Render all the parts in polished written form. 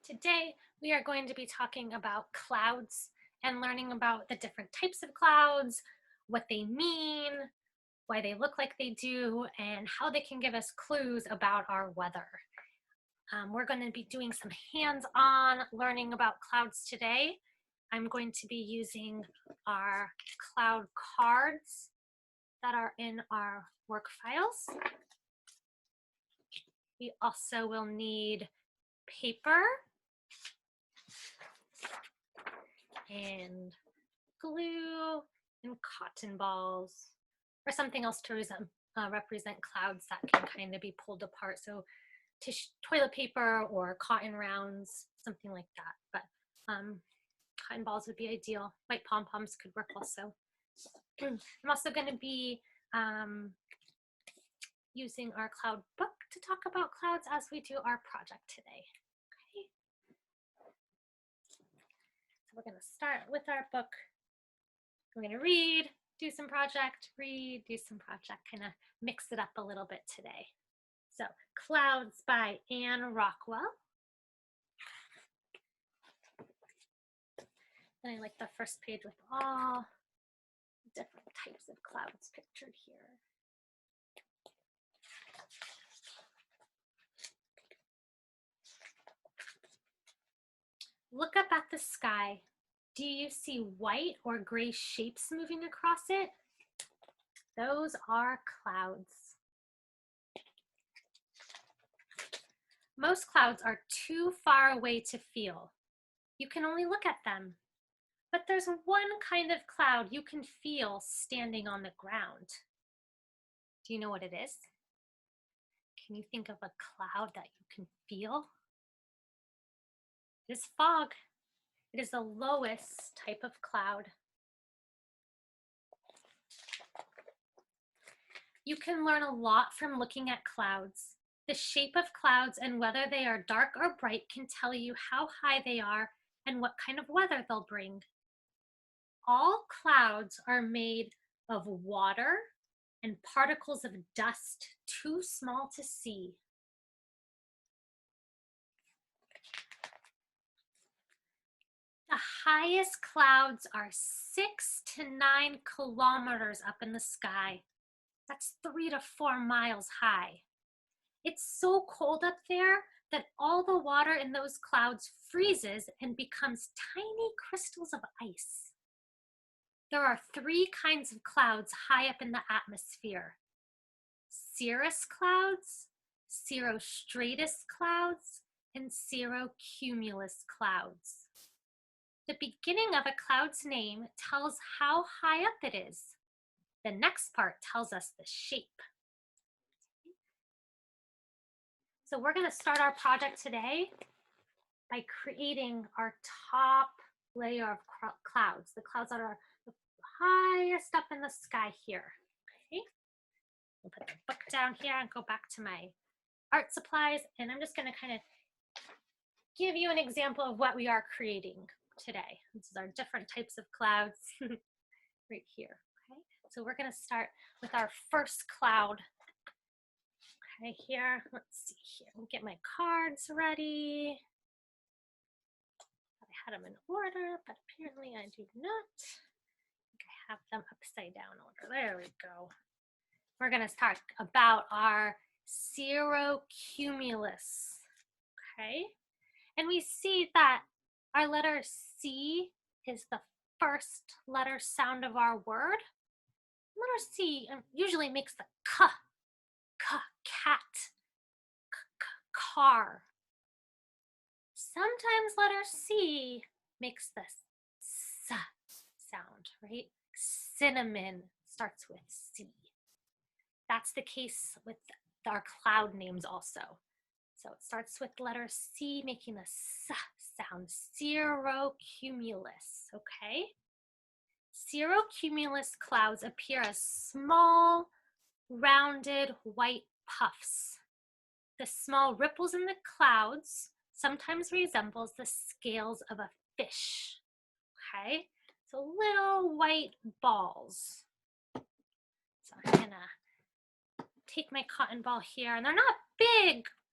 Today, we are going to be talking about clouds and learning about the different types of clouds, what they mean, why they look like they do, and how they can give us clues about our weather. We're going to be doing some hands-on learning about clouds today. I'm going to be using our cloud cards that are in our work files. We also will need paper and glue and cotton balls or something else to represent clouds that can kind of be pulled apart. So toilet paper or cotton rounds, something like that. But cotton balls would be ideal. White pom-poms could work also. I'm also going to be using our cloud book to talk about clouds as we do our project today. Okay. So we're going to start with our book. We're going to read, do some project, read, do some project, kind of mix it up a little bit today. So, Clouds by Anne Rockwell. And I like the first page with all different types of clouds pictured here. Look up at the sky. Do you see white or gray shapes moving across it? Those are clouds. Most clouds are too far away to feel. You can only look at them. But there's one kind of cloud you can feel standing on the ground. Do you know what it is? Can you think of a cloud that you can feel? It is fog. It is the lowest type of cloud. You can learn a lot from looking at clouds. The shape of clouds and whether they are dark or bright can tell you how high they are and what kind of weather they'll bring. All clouds are made of water and particles of dust too small to see. The highest clouds are 6 to 9 kilometers up in the sky. That's 3 to 4 miles high. It's so cold up there that all the water in those clouds freezes and becomes tiny crystals of ice. There are 3 kinds of clouds high up in the atmosphere: Cirrus Clouds, Cirrostratus Clouds, and Cirrocumulus Clouds. The beginning of a cloud's name tells how high up it is. The next part tells us the shape. So we're going to start our project today by creating our top layer of clouds, the clouds that are the highest up in the sky here. Okay, I'll put the book down here and go back to my art supplies, and I'm just going to kind of give you an example of what we are creating today. This is our different types of clouds right here. Okay, so we're going to start with our first cloud. Okay, here, let's see here. I'll get my cards ready. I had them in order, but apparently I do not. I think I have them upside down order. There we go. We're going to talk about our cirrocumulus. Okay, and we see that our letter C is the first letter sound of our word. Letter C usually makes the k, cat, car. Sometimes letter C makes the s sound, right? Cinnamon starts with C. That's the case with our cloud names also. So it starts with letter C making the s sound, cirrocumulus, okay? Cirrocumulus clouds appear as small, rounded white puffs. The small ripples in the clouds sometimes resembles the scales of a fish, okay? So little white balls. So I'm gonna take my cotton ball here, and they're not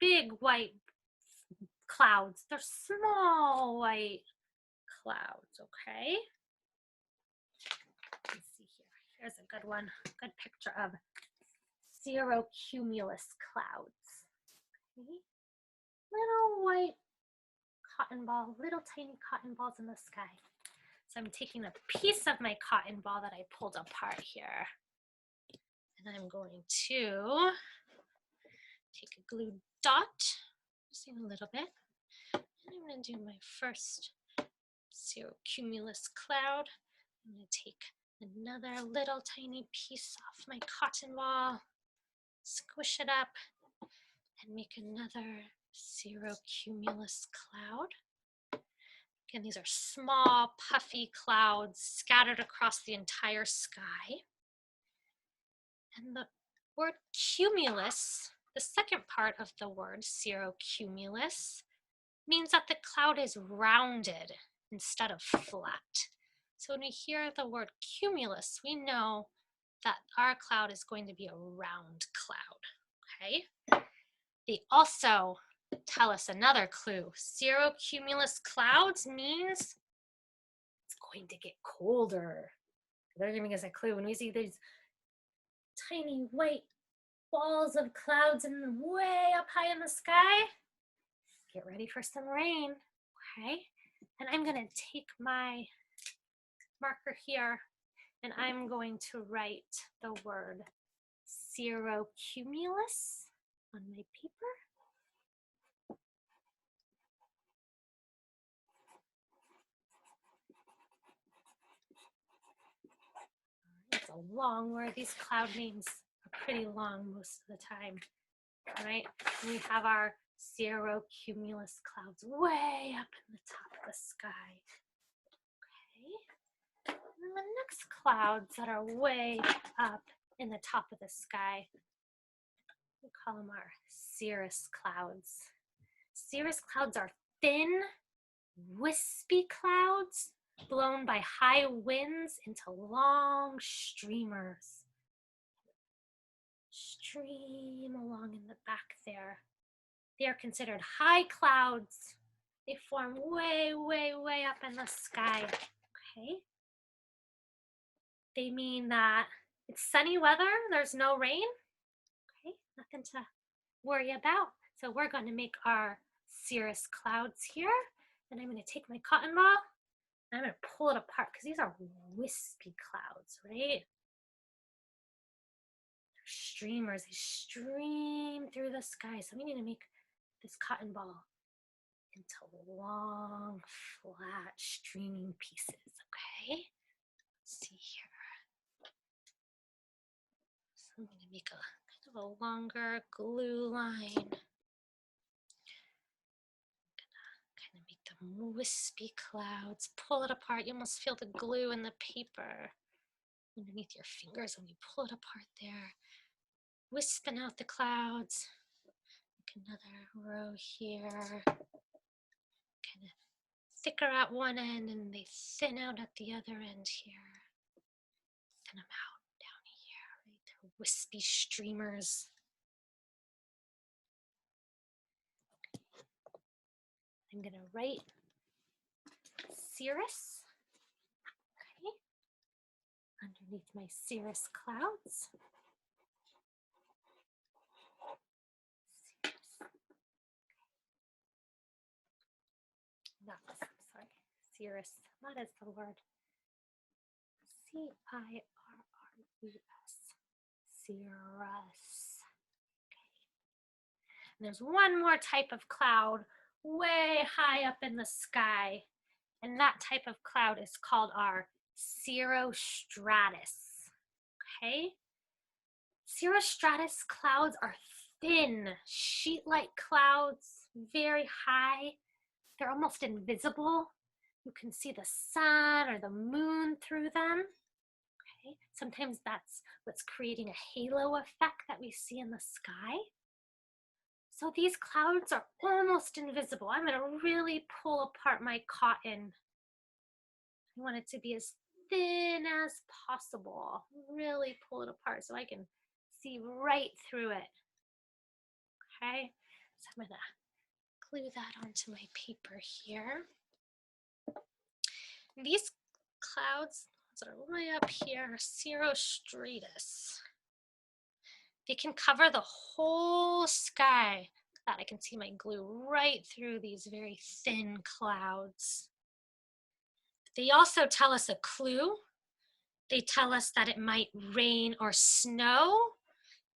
big white clouds. They're small white clouds, okay? Let's see here. Here's a good one. Good picture of cirrocumulus clouds. Okay. Little white cotton ball, little tiny cotton balls in the sky. So I'm taking a piece of my cotton ball that I pulled apart here. And I'm going to take a glue dot, just a little bit. And I'm going to do my first cirrocumulus cloud. I'm going to take another little tiny piece off my cotton ball, squish it up, and make another cirrocumulus cloud. Again, these are small, puffy clouds scattered across the entire sky. And the word cumulus, the second part of the word cirrocumulus, means that the cloud is rounded instead of flat. So when we hear the word cumulus, we know that our cloud is going to be a round cloud, okay? They also tell us another clue. Cirrocumulus clouds means it's going to get colder. They're giving us a clue. When we see these tiny white balls of clouds and way up high in the sky, get ready for some rain, okay? And I'm gonna take my marker here and I'm going to write the word cirrocumulus on my paper. It's a long word. These cloud names are pretty long most of the time, right? And we have our cirrocumulus clouds way up in the top of the sky. Okay. And the next clouds that are way up in the top of the sky, we call them our cirrus clouds. Cirrus clouds are thin, wispy clouds blown by high winds into long streamers. Stream along in the back there. They are considered high clouds. They form way, way, way up in the sky, okay? They mean that it's sunny weather, there's no rain, okay? Nothing to worry about. So we're going to make our cirrus clouds here, and I'm going to take my cotton ball, and I'm going to pull it apart because these are wispy clouds, right? They're streamers, they stream through the sky. So we need to make this cotton ball into long, flat, streaming pieces, okay? Let's see here. So I'm going to make a kind of a longer glue line. I'm going to make them wispy clouds. Pull it apart. You almost feel the glue in the paper underneath your fingers when you pull it apart there. Wisping out the clouds. Make another row here. Kind of thicker at one end and they thin out at the other end here. Thin them out down here, right? They're wispy streamers. I'm gonna write cirrus, okay, underneath my cirrus clouds. Not this, I'm sorry, cirrus, that is the word. C-I-R-R-U-S, cirrus. Okay. And there's one more type of cloud way high up in the sky, and that type of cloud is called our cirrostratus. Okay? Cirrostratus clouds are thin, sheet-like clouds, very high. They're almost invisible. You can see the sun or the moon through them. Okay? Sometimes that's what's creating a halo effect that we see in the sky. So these clouds are almost invisible. I'm going to really pull apart my cotton. I want it to be as thin as possible. Really pull it apart so I can see right through it. Okay, so I'm going to glue that onto my paper here. These clouds that are way up here are Cirrostratus. They can cover the whole sky. That I can see my glue right through these very thin clouds. They also tell us a clue. They tell us that it might rain or snow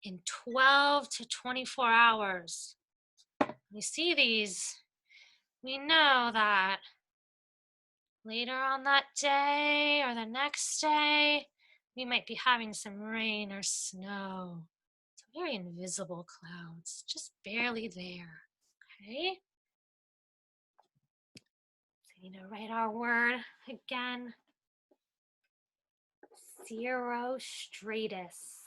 in 12 to 24 hours. When we see these, we know that later on that day or the next day, we might be having some rain or snow. It's very invisible clouds, just barely there, okay? So you need to write our word again. Cirrostratus.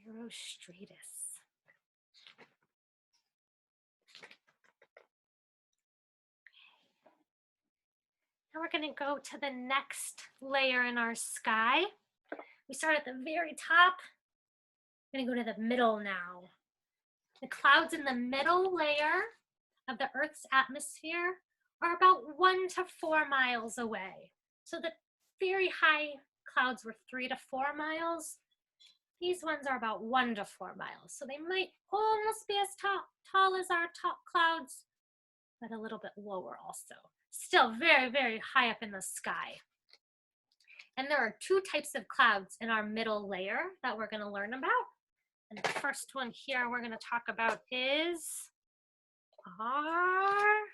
Cirrostratus. Now we're going to go to the next layer in our sky. We start at the very top. I'm going to go to the middle now. The clouds in the middle layer of the Earth's atmosphere are about 1 to 4 miles away. So the very high clouds were 3 to 4 miles. These ones are about 1 to 4 miles. So they might almost be as tall as our top clouds, but a little bit lower also. Still very, very high up in the sky. And there are 2 types of clouds in our middle layer that we're going to learn about. And the first one here we're going to talk about is our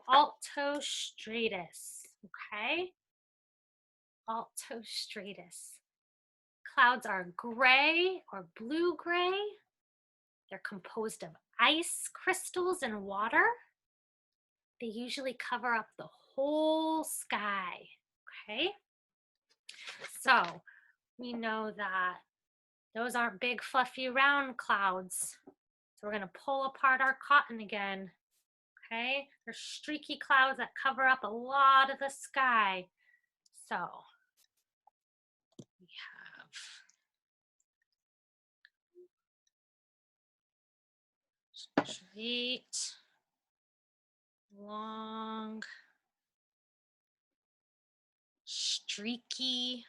Altostratus, okay? Altostratus. Clouds are gray or blue-gray. They're composed of ice crystals and water. They usually cover up the whole sky, okay? So we know that those aren't big, fluffy, round clouds. So we're gonna pull apart our cotton again, okay? There's streaky clouds that cover up a lot of the sky. So we have straight, long, streaky.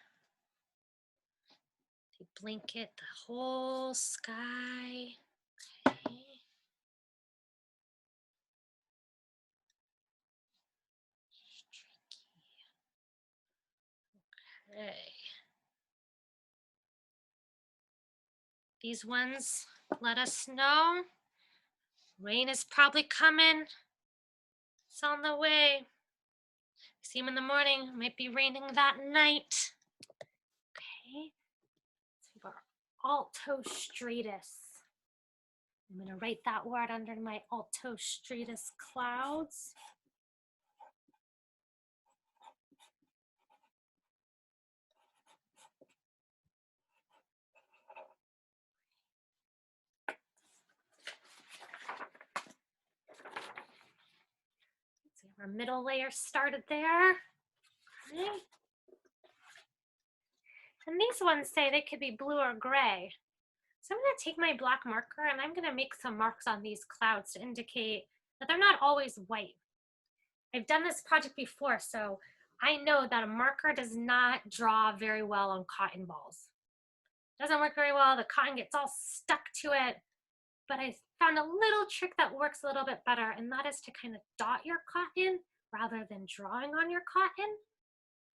They blanket the whole sky. Okay. Okay. These ones let us know rain is probably coming. It's on the way. See them in the morning. It might be raining that night. Okay. So we got Altostratus. I'm going to write that word under my Altostratus clouds. So our middle layer started there. Okay. And these ones say they could be blue or gray. So I'm going to take my black marker and I'm going to make some marks on these clouds to indicate that they're not always white. I've done this project before, so I know that a marker does not draw very well on cotton balls. It doesn't work very well. The cotton gets all stuck to it. But I found a little trick that works a little bit better, and that is to kind of dot your cotton rather than drawing on your cotton.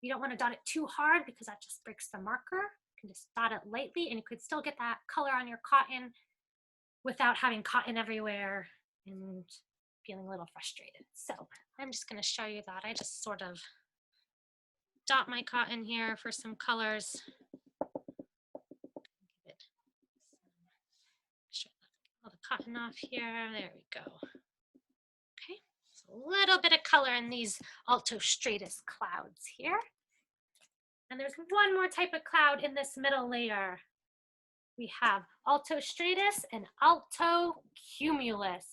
You don't want to dot it too hard because that just breaks the marker. You can just dot it lightly and you could still get that color on your cotton without having cotton everywhere and feeling a little frustrated. So I'm just going to show you that. I just sort of dot my cotton here for some colors. All the cotton off here. There we go. Okay, so a little bit of color in these Altostratus clouds here. And there's one more type of cloud in this middle layer. We have Altostratus and Altocumulus.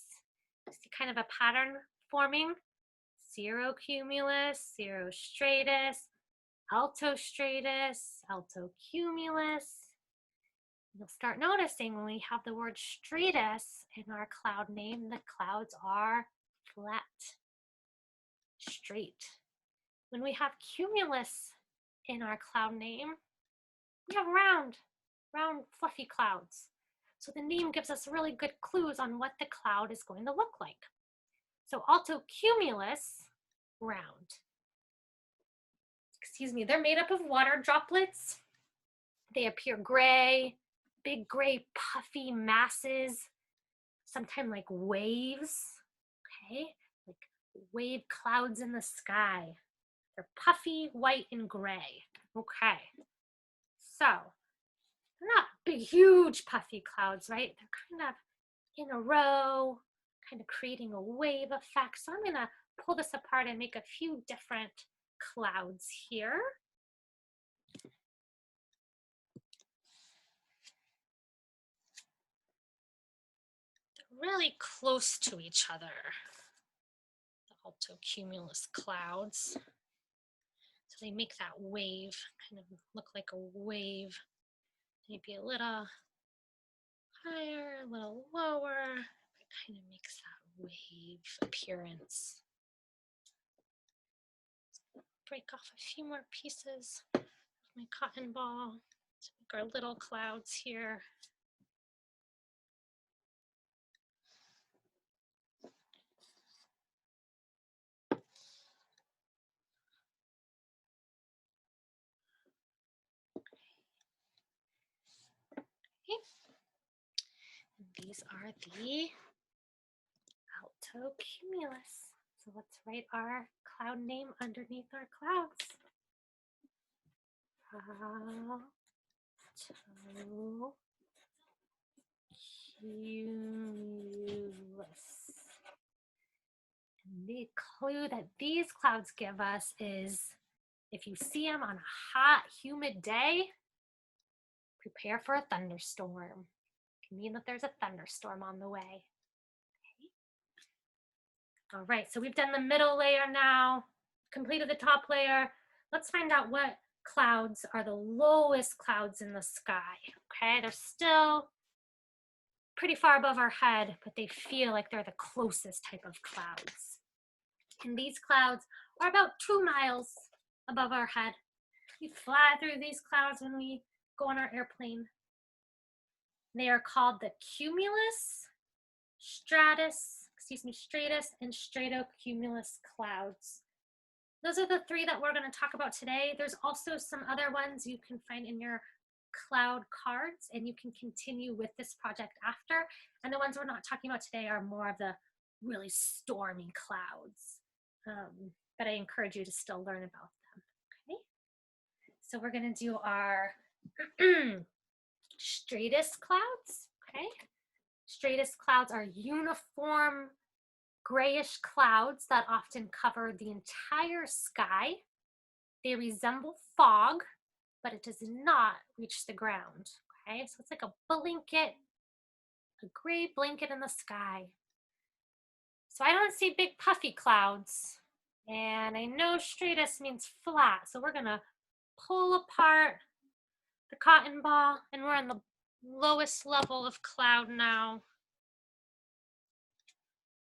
See kind of a pattern forming. cirrocumulus, cirrostratus, altostratus, altocumulus. You'll start noticing when we have the word stratus in our cloud name, the clouds are flat, straight. When we have cumulus in our cloud name, we have round, fluffy clouds. So the name gives us really good clues on what the cloud is going to look like. So altocumulus, round. Excuse me, they're made up of water droplets. They appear gray, big gray puffy masses, sometimes like waves, okay? Like wave clouds in the sky. They're puffy, white, and gray, okay? So, they're not big, huge puffy clouds, right? They're kind of in a row, kind of creating a wave effect. So I'm gonna pull this apart and make a few different clouds here. They're really close to each other, the altocumulus clouds. So they make that wave, kind of look like a wave, maybe a little higher, a little lower. It kind of makes that wave appearance. Break off a few more pieces of my cotton ball to make our little clouds here. Okay. And these are the altocumulus. So let's write our cloud name underneath our clouds. Altocumulus. And the clue that these clouds give us is if you see them on a hot, humid day, prepare for a thunderstorm. It can mean that there's a thunderstorm on the way. All right, so we've done the middle layer now, completed the top layer. Let's find out what clouds are the lowest clouds in the sky, okay? They're still pretty far above our head, but they feel like they're the closest type of clouds. And these clouds are about 2 miles above our head. We fly through these clouds when we go on our airplane. They are called the cumulus, stratus, stratus, and stratocumulus clouds. Those are the 3 that we're going to talk about today. There's also some other ones you can find in your cloud cards, and you can continue with this project after. And the ones we're not talking about today are more of the really stormy clouds. But I encourage you to still learn about them. Okay. So we're going to do our straightest clouds. Okay. Straightest clouds are uniform grayish clouds that often cover the entire sky. They resemble fog, but it does not reach the ground. Okay, so it's like a blanket, a gray blanket in the sky. So I don't see big puffy clouds, and I know straightest means flat, so we're gonna pull apart the cotton ball, and we're on the lowest level of cloud now.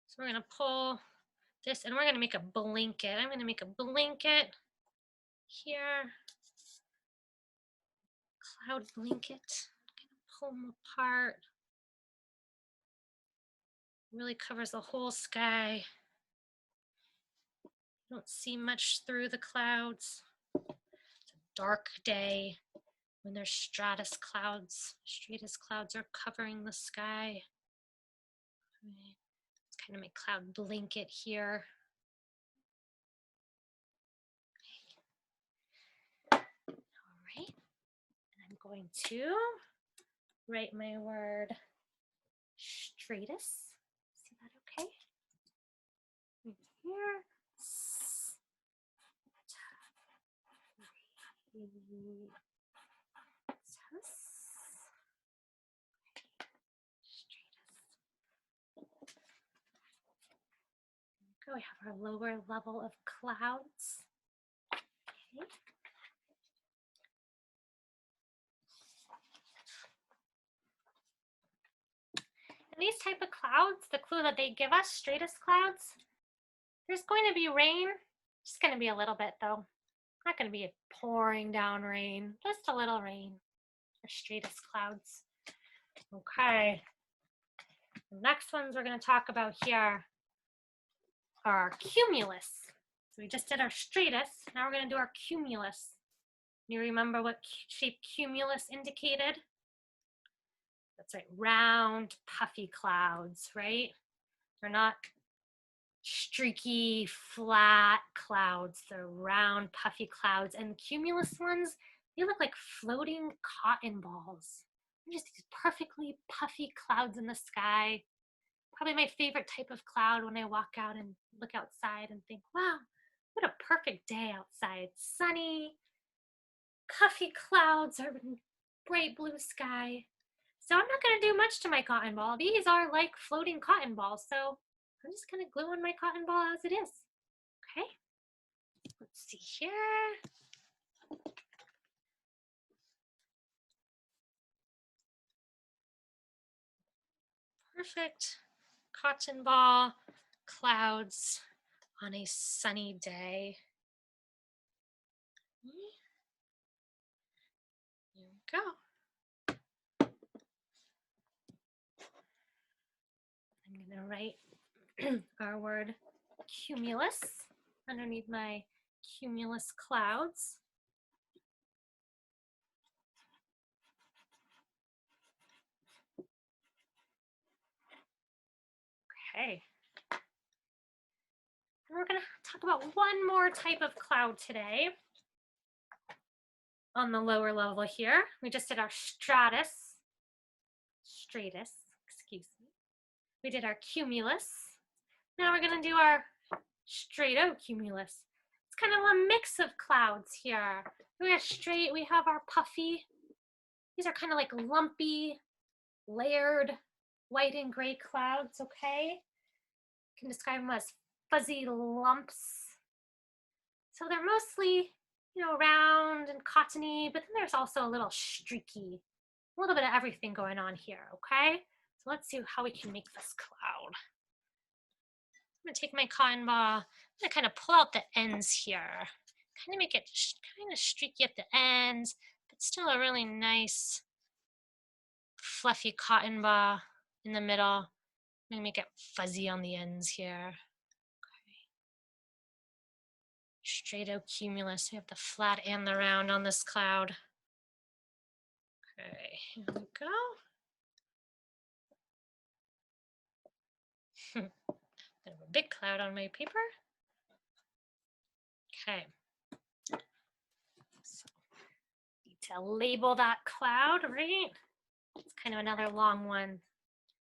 So we're gonna pull this, and we're gonna make a blanket. I'm gonna make a blanket here, cloud blanket. I'm gonna pull them apart. Really covers the whole sky. You don't see much through the clouds. It's a dark day when there's stratus clouds. Straightest clouds are covering the sky. It's kind of my cloud blanket here. All right, and I'm going to write my word straightest. See that okay? Right here. go. We have our lower level of clouds. Okay. And these type of clouds, the clue that they give us, straightest clouds, there's going to be rain. Just going to be a little bit though. Not going to be pouring down rain, just a little rain. Our straightest clouds. Okay. The next ones we're going to talk about here are cumulus. So we just did our straightest. Now we're going to do our cumulus. You remember what shape cumulus indicated? That's right, round, puffy clouds, right? They're not streaky, flat clouds. They're round, puffy clouds. And the cumulus ones, they look like floating cotton balls. They're just these perfectly puffy clouds in the sky. Probably my favorite type of cloud when I walk out and look outside and think, wow, what a perfect day outside. Sunny, puffy clouds, or bright blue sky. So I'm not going to do much to my cotton ball. These are like floating cotton balls, so I'm just going to glue on my cotton ball as it is. Okay, let's see here. Perfect cotton ball clouds on a sunny day. Here we go. I'm going to write our word cumulus underneath my cumulus clouds. Okay. And we're going to talk about one more type of cloud today. On the lower level here, we just did our straightest, excuse me. We did our cumulus. Now we're going to do our straightocumulus. It's kind of a mix of clouds here. We have straight, we have our puffy. These are kind of like lumpy, layered white and gray clouds, okay? You can describe them as fuzzy lumps. So they're mostly, you know, round and cottony, but then there's also a little streaky, a little bit of everything going on here, okay? So let's see how we can make this cloud. I'm gonna take my cotton ball, I'm gonna kind of pull out the ends here, kind of make it kind of streaky at the ends, but still a really nice fluffy cotton ball in the middle. I'm gonna make it fuzzy on the ends here. Straightocumulus. We have the flat and the round on this cloud. Okay, here we go. Bit of a big cloud on my paper. Okay. So, need to label that cloud, right? It's kind of another long one.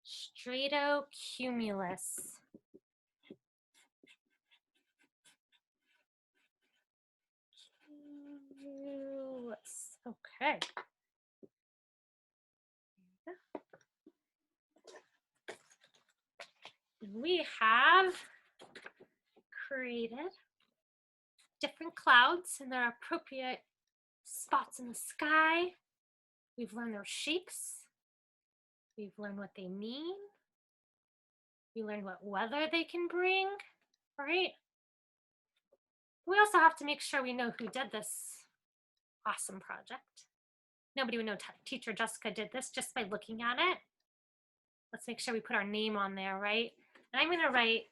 Straightocumulus. Okay. We have created different clouds in their appropriate spots in the sky. We've learned their shapes. We've learned what they mean. We learned what weather they can bring, right? We also have to make sure we know who did this awesome project. Nobody would know teacher Jessica did this just by looking at it. Let's make sure we put our name on there, right? And I'm going to write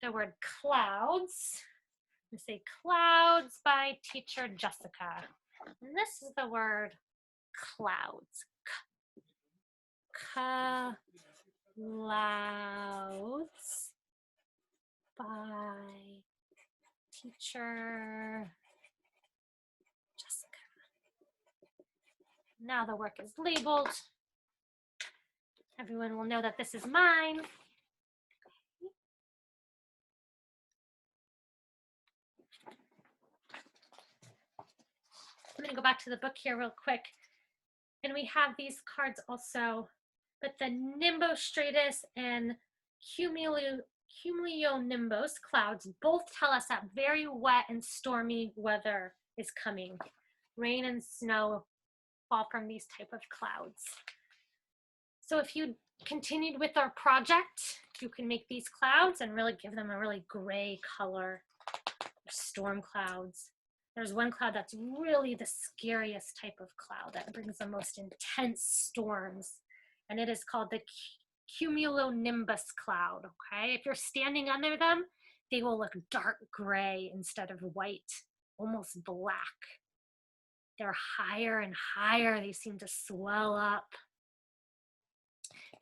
the word clouds. I'm going to say clouds by teacher Jessica. And this is the word clouds. Clouds by teacher Jessica. Now the work is labeled. Everyone will know that this is mine. I'm going to go back to the book here real quick. And we have these cards also, but the Nimbostratus and cumulonimbus clouds both tell us that very wet and stormy weather is coming. Rain and snow fall from these type of clouds. So if you continued with our project, you can make these clouds and really give them a really gray color. Storm clouds. There's one cloud that's really the scariest type of cloud that brings the most intense storms, and it is called the cumulonimbus cloud. Okay, if you're standing under them, they will look dark gray instead of white, almost black. They're higher and higher. They seem to swell up.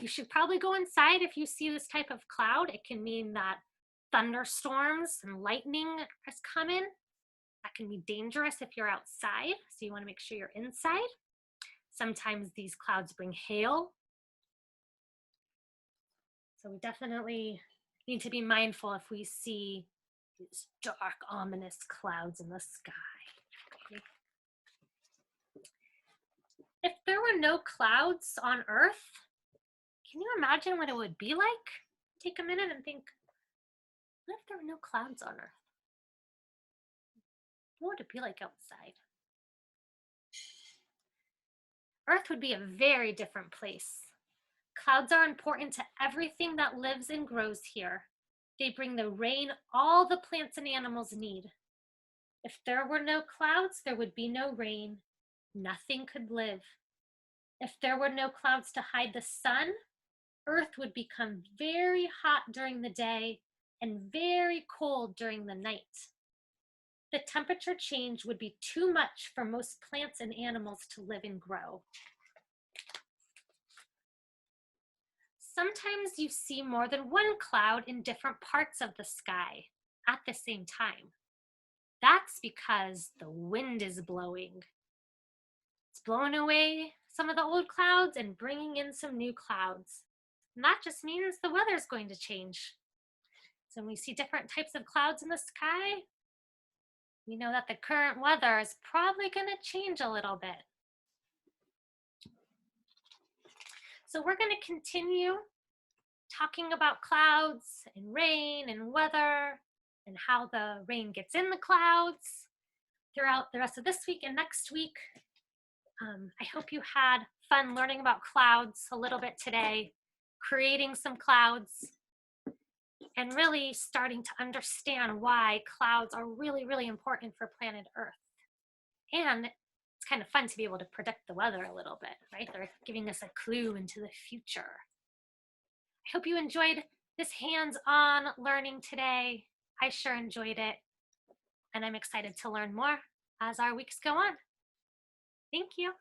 You should probably go inside if you see this type of cloud. It can mean that thunderstorms and lightning is coming. That can be dangerous if you're outside, so you want to make sure you're inside. Sometimes these clouds bring hail. So we definitely need to be mindful if we see these dark, ominous clouds in the sky. Okay. If there were no clouds on Earth, can you imagine what it would be like? Take a minute and think, what if there were no clouds on Earth? What would it be like outside? Earth would be a very different place. Clouds are important to everything that lives and grows here. They bring the rain all the plants and animals need. If there were no clouds, there would be no rain. Nothing could live. If there were no clouds to hide the sun, Earth would become very hot during the day and very cold during the night. The temperature change would be too much for most plants and animals to live and grow. Sometimes you see more than one cloud in different parts of the sky at the same time. That's because the wind is blowing. It's blowing away some of the old clouds and bringing in some new clouds. And that just means the weather's going to change. So when we see different types of clouds in the sky, we know that the current weather is probably going to change a little bit. So we're going to continue talking about clouds and rain and weather and how the rain gets in the clouds throughout the rest of this week and next week. I hope you had fun learning about clouds a little bit today, creating some clouds, and really starting to understand why clouds are really, really important for planet Earth. And it's kind of fun to be able to predict the weather a little bit, right? They're giving us a clue into the future. I hope you enjoyed this hands-on learning today. I sure enjoyed it, and I'm excited to learn more as our weeks go on. Thank you.